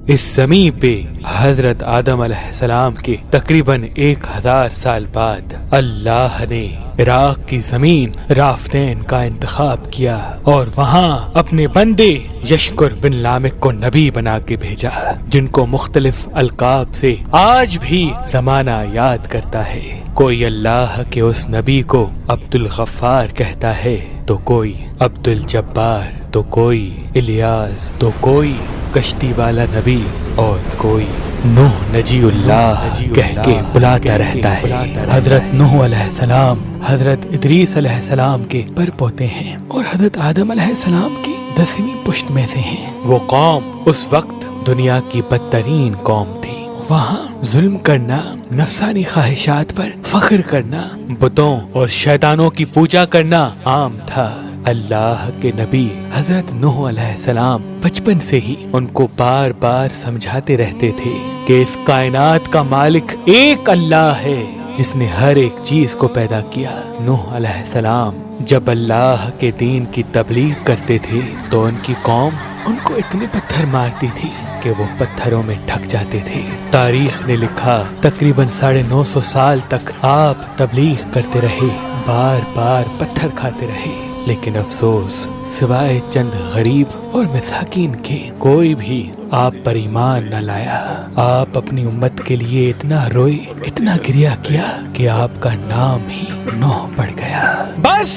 اس زمین پہ حضرت آدم علیہ السلام کے تقریباً 1000 سال بعد اللہ نے عراق کی زمین رافتین کا انتخاب کیا اور وہاں اپنے بندے یشکر بن لامک کو نبی بنا کے بھیجا، جن کو مختلف القاب سے آج بھی زمانہ یاد کرتا ہے۔ کوئی اللہ کے اس نبی کو عبد الغفار کہتا ہے، تو کوئی عبد الجبار، تو کوئی الیاس، تو کوئی کشتی والا نبی، اور کوئی نوح نجی اللہ کہہ کے بلاتا رہتا ہے۔ حضرت نوح علیہ السلام حضرت ادریس علیہ السلام کے پر پوتے ہیں اور حضرت آدم علیہ السلام کی 10ویں پشت میں سے ہیں۔ وہ قوم اس وقت دنیا کی بدترین قوم تھی۔ وہاں ظلم کرنا، نفسانی خواہشات پر فخر کرنا، بتوں اور شیطانوں کی پوجا کرنا عام تھا۔ اللہ کے نبی حضرت نوح علیہ السلام بچپن سے ہی ان کو بار بار سمجھاتے رہتے تھے کہ اس کائنات کا مالک ایک اللہ ہے جس نے ہر ایک چیز کو پیدا کیا۔ نوح علیہ السلام جب اللہ کے دین کی تبلیغ کرتے تھے تو ان کی قوم ان کو اتنے پتھر مارتی تھی کہ وہ پتھروں میں ڈھک جاتے تھے۔ تاریخ نے لکھا تقریباً 950 سال تک آپ تبلیغ کرتے رہے، بار بار پتھر کھاتے رہے، لیکن افسوس سوائے چند غریب اور مساکین کے کوئی بھی آپ پر ایمان نہ لایا۔ آپ اپنی امت کے لیے اتنا روئے، اتنا گریہ کیا کہ آپ کا نام ہی نوح پڑ گیا۔ بس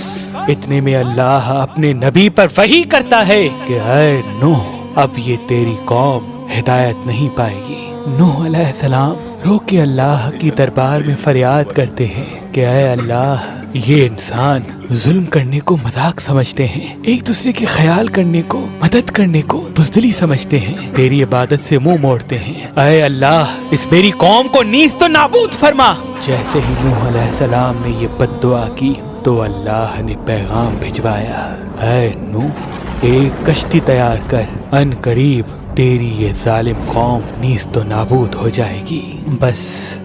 اتنے میں اللہ اپنے نبی پر وحی کرتا ہے کہ اے نوح، اب یہ تیری قوم ہدایت نہیں پائے گی۔ نوح علیہ السلام رو کے اللہ کی دربار میں فریاد کرتے ہیں کہ اے اللہ، یہ انسان ظلم کرنے کو مذاق سمجھتے ہیں، ایک دوسرے کے خیال کرنے کو، مدد کرنے کو بزدلی سمجھتے ہیں، تیری عبادت سے منہ موڑتے ہیں۔ اے اللہ، اس میری قوم کو نیست و نابود فرما۔ جیسے ہی نوح علیہ السلام نے یہ بد دعا کی تو اللہ نے پیغام بھجوایا، اے نوح، ایک کشتی تیار کر، ان قریب تیری یہ ظالم قوم نیست و نابود ہو جائے گی۔ بس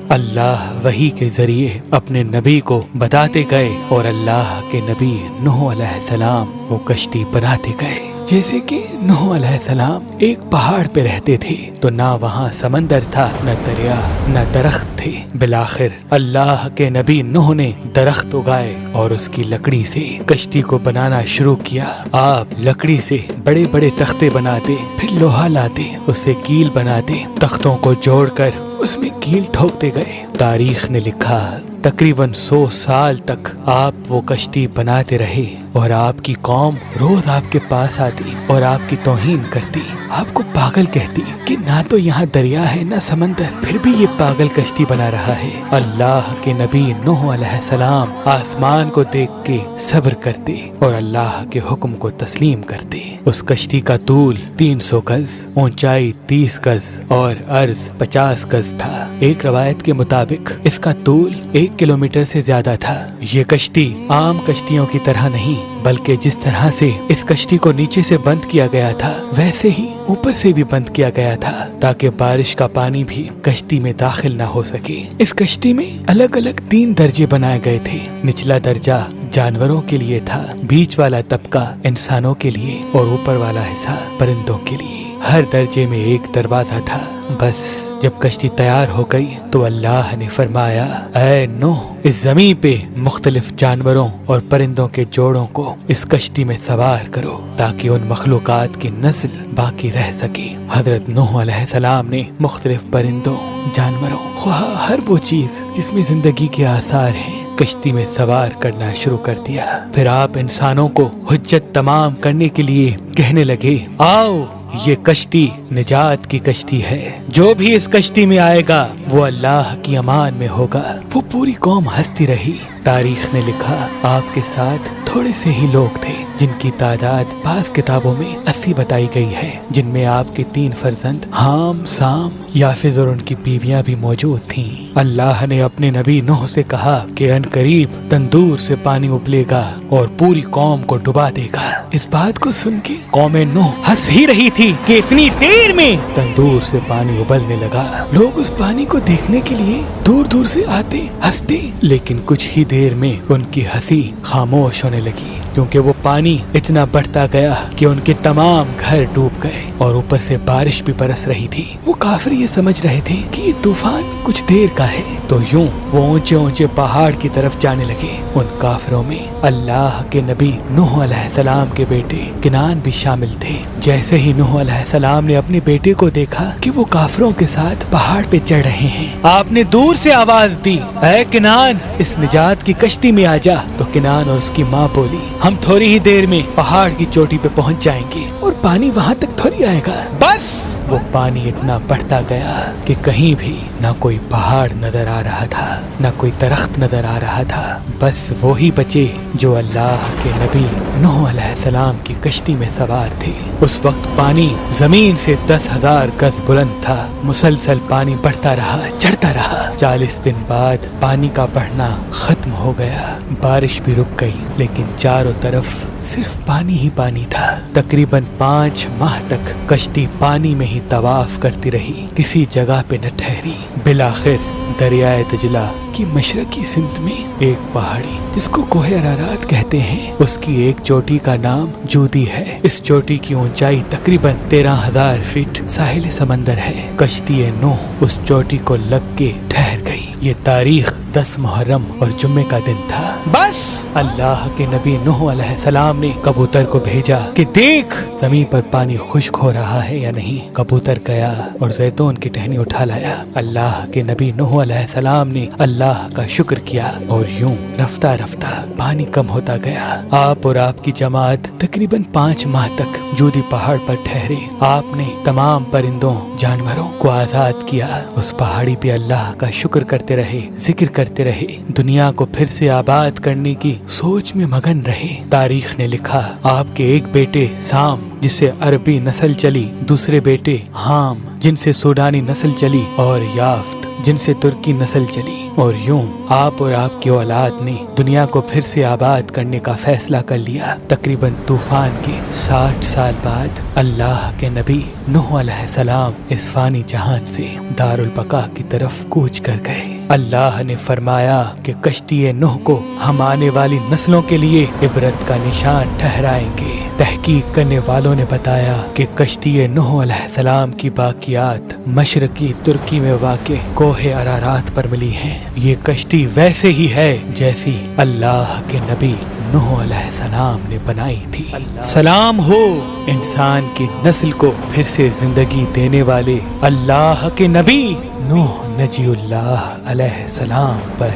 اللہ وحی کے ذریعے اپنے نبی کو بتاتے گئے اور اللہ کے نبی نوح علیہ السلام وہ کشتی بناتے گئے۔ جیسے کہ نوح علیہ السلام ایک پہاڑ پہ رہتے تھے تو نہ وہاں سمندر تھا، نہ دریا، نہ درخت تھے۔ بالآخر اللہ کے نبی نوح نے درخت اگائے اور اس کی لکڑی سے کشتی کو بنانا شروع کیا۔ آپ لکڑی سے بڑے بڑے تختے بناتے، پھر لوہا لاتے، اس سے کیل بناتے، تختوں کو جوڑ کر اس میں کیل ٹھوکتے گئے۔ تاریخ نے لکھا تقریباً 100 سال تک آپ وہ کشتی بناتے رہے اور آپ کی قوم روز آپ کے پاس آتی اور آپ کی توہین کرتی، آپ کو پاگل کہتی کہ نہ تو یہاں دریا ہے نہ سمندر، پھر بھی یہ پاگل کشتی بنا رہا ہے۔ اللہ کے نبی نوح علیہ السلام آسمان کو دیکھ کے صبر کرتے اور اللہ کے حکم کو تسلیم کرتے۔ اس کشتی کا طول 300 گز، اونچائی 30 گز اور عرض 50 گز تھا۔ ایک روایت کے مطابق اس کا طول 1 کلومیٹر سے زیادہ تھا۔ یہ کشتی عام کشتیوں کی طرح نہیں، بلکہ جس طرح سے اس کشتی کو نیچے سے بند کیا گیا تھا ویسے ہی اوپر سے بھی بند کیا گیا تھا تاکہ بارش کا پانی بھی کشتی میں داخل نہ ہو سکے۔ اس کشتی میں الگ الگ 3 درجے بنائے گئے تھے۔ نچلا درجہ جانوروں کے لیے تھا، بیچ والا طبقہ انسانوں کے لیے اور اوپر والا حصہ پرندوں کے لیے۔ ہر درجے میں ایک دروازہ تھا۔ بس جب کشتی تیار ہو گئی تو اللہ نے فرمایا، اے نوح، اس زمین پہ مختلف جانوروں اور پرندوں کے جوڑوں کو اس کشتی میں سوار کرو تاکہ ان مخلوقات کی نسل باقی رہ سکے۔ حضرت نوح علیہ السلام نے مختلف پرندوں، جانوروں، خواہ ہر وہ چیز جس میں زندگی کے آثار ہیں، کشتی میں سوار کرنا شروع کر دیا۔ پھر آپ انسانوں کو حجت تمام کرنے کے لیے کہنے لگے، آؤ، یہ کشتی نجات کی کشتی ہے، جو بھی اس کشتی میں آئے گا وہ اللہ کی امان میں ہوگا۔ وہ پوری قوم ہنستی رہی۔ تاریخ نے لکھا آپ کے ساتھ تھوڑے سے ہی لوگ تھے جن کی تعداد بعض کتابوں میں 80 بتائی گئی ہے، جن میں آپ کے 3 فرزند حام، سام، یافز اور ان کی بیویاں بھی موجود تھیں۔ اللہ نے اپنے نبی نوح سے کہا کہ ان قریب تندور سے پانی ابلے گا اور پوری قوم کو ڈبا دے گا۔ اس بات کو سن کے قوم نوح ہنس ہی رہی تھی کہ اتنی دیر میں تندور سے پانی ابلنے لگا۔ لوگ اس پانی کو دیکھنے کے لیے دور دور سے آتے، ہنستے، لیکن کچھ ہی دیر میں ان کی ہنسی خاموش ہونے لگی۔ کیونکہ وہ پانی اتنا بڑھتا گیا کہ ان کے تمام گھر ڈوب گئے اور اوپر سے بارش بھی برس رہی تھی۔ وہ کافر یہ سمجھ رہے تھے کہ یہ طوفان کچھ دیر کا ہے، تو یوں وہ اونچے اونچے پہاڑ کی طرف جانے لگے۔ ان کافروں میں اللہ کے نبی نوح علیہ السلام کے بیٹے کنعان بھی شامل تھے۔ جیسے ہی نوح علیہ السلام نے اپنے بیٹے کو دیکھا کہ وہ کافروں کے ساتھ پہاڑ پہ چڑھ رہے ہیں، آپ نے دور سے آواز دی، اے کنعان، اس نجات کی کشتی میں آ جا۔ تو کنعان اور اس کی ماں بولی، ہم تھوڑی ہی دیر میں پہاڑ کی چوٹی پہ پہنچ جائیں گے اور پانی وہاں تک تھوڑی آئے گا۔ بس وہ پانی اتنا بڑھتا گیا کہ کہیں بھی نہ کوئی پہاڑ نظر آ رہا تھا، نہ کوئی درخت نظر آ رہا تھا، بس وہی بچے جو اللہ کے نبی نوح علیہ السلام کی کشتی میں سوار تھے۔ اس وقت پانی زمین سے 10,000 گز بلند تھا، مسلسل پانی بڑھتا رہا، چڑھتا رہا۔ 40 دن بعد پانی کا بڑھنا ختم ہو گیا، بارش بھی رک گئی، لیکن چاروں طرف صرف پانی ہی پانی تھا۔ تقریباً 5 ماہ تک کشتی پانی میں ہی طواف کرتی رہی، کسی جگہ پہ نہ ٹھہری۔ بالآخر دریائے دجلہ کی مشرقی سمت میں ایک پہاڑی جس کو کوہ ارارات کہتے ہیں، اس کی ایک چوٹی کا نام جودی ہے۔ اس چوٹی کی اونچائی تقریباً 13,000 فٹ ساحل سمندر ہے۔ کشتی نوح اس چوٹی کو لگ کے ٹھہر گئی۔ یہ تاریخ 10 محرم اور جمعے کا دن تھا۔ بس اللہ کے نبی نوح علیہ السلام نے کبوتر کو بھیجا کہ دیکھ زمین پر پانی خشک ہو رہا ہے یا نہیں۔ کبوتر گیا اور زیتون کی ٹہنی اٹھا لایا۔ اللہ کے نبی نوح علیہ السلام نے اللہ کا شکر کیا اور یوں رفتہ رفتہ پانی کم ہوتا گیا۔ آپ اور آپ کی جماعت تقریباً 5 ماہ تک جودی پہاڑ پر ٹھہرے۔ آپ نے تمام پرندوں جانوروں کو آزاد کیا، اس پہاڑی پہ اللہ کا شکر کرتے رہے، ذکر کرتے رہے، دنیا کو پھر سے آباد کرنے کی سوچ میں مگن رہے۔ تاریخ نے لکھا آپ کے ایک بیٹے سام جس سے عربی نسل چلی، دوسرے بیٹے حام جن سے سوڈانی نسل چلی، اور یافت جن سے ترکی نسل چلی، اور یوں آپ اور آپ کی اولاد نے دنیا کو پھر سے آباد کرنے کا فیصلہ کر لیا۔ تقریباً طوفان کے 60 سال بعد اللہ کے نبی نوح علیہ السلام اس فانی جہان سے دارالبقا کی طرف کوچ کر گئے۔ اللہ نے فرمایا کہ کشتی نوح کو ہم آنے والی نسلوں کے لیے عبرت کا نشان ٹھہرائیں گے۔ تحقیق کرنے والوں نے بتایا کہ کشتی نوح علیہ السلام کی باقیات مشرقی ترکی میں واقع کوہ ارارات پر ملی ہیں۔ یہ کشتی ویسے ہی ہے جیسی اللہ کے نبی نوح علیہ السلام نے بنائی تھی۔ سلام ہو انسان کی نسل کو پھر سے زندگی دینے والے اللہ کے نبی نوح نجی اللہ علیہ السلام پر۔